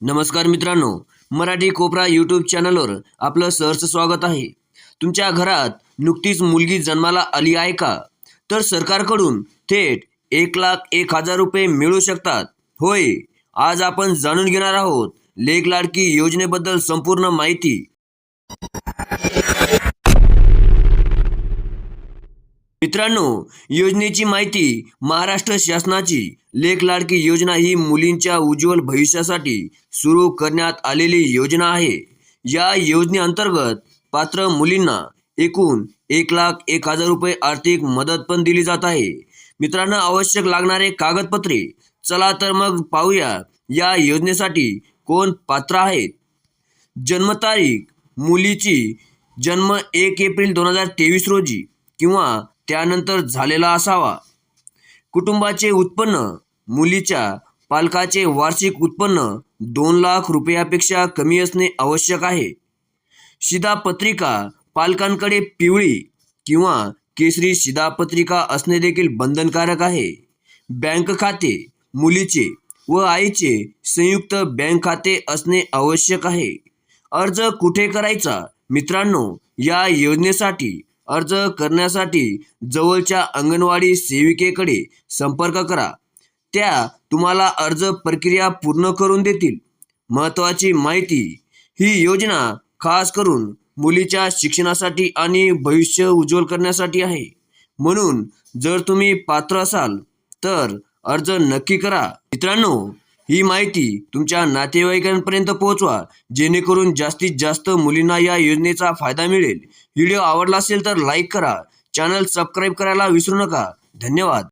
नमस्कार मित्रांनो, मराठी कोपरा यूट्यूब चॅनलवर आपलं सहर्ष स्वागत आहे. तुमच्या घरात नुकतीच मुलगी जन्माला आली आहे का? तर सरकारकडून थेट 1,01,000 रुपये मिळू शकतात. होय, आज आपण जाणून घेणार आहोत लेक लाडकी योजनेबद्दल संपूर्ण माहिती. मित्रांनो, योजनेची माहिती. महाराष्ट्र शासनाची लेक लाडकी योजना ही मुलींच्या उज्ज्वल भविष्यासाठी सुरू करण्यात आलेली योजना आहे. या योजनेअंतर्गत पात्र मुलींना एकूण 1,01,000 रुपये आर्थिक मदत पण दिली जात आहे. मित्रांनो, आवश्यक लागणारे कागदपत्रे. चला तर मग पाहूया या योजनेसाठी कोण पात्र आहेत. जन्मतारीख. मुलीची जन्म 1 एप्रिल 2023 रोजी किंवा त्यानंतर झालेला असावा. कुटुंबाचे उत्पन्न. मुलीच्या पालकाचे वार्षिक उत्पन्न 2 लाख रुपयापेक्षा कमी असणे आवश्यक आहे. शिधापत्रिका. पालकांकडे पिवळी किंवा केशरी शिधापत्रिका असणे देखील बंधनकारक आहे. बँक खाते. मुलीचे व आईचे संयुक्त बँक खाते असणे आवश्यक आहे. अर्ज कुठे करायचा? मित्रांनो, या योजनेसाठी अर्ज करण्यासाठी जवळच्या अंगणवाडी सेविकेकडे संपर्क करा. त्या तुम्हाला अर्ज प्रक्रिया पूर्ण करून देतील. महत्त्वाची माहिती. ही योजना खास करून मुलीच्या शिक्षणासाठी आणि भविष्य उज्ज्वल करण्यासाठी आहे. म्हणून जर तुम्ही पात्र असाल तर अर्ज नक्की करा. मित्रांनो, ही माहिती तुमच्या नातेवाईकांपर्यंत पोहोचवा, जेणेकरून जास्तीत जास्त मुलींना या योजनेचा फायदा मिळेल. व्हिडिओ आवडला असेल तर लाईक करा. चॅनल सबस्क्राईब करायला विसरू नका. धन्यवाद.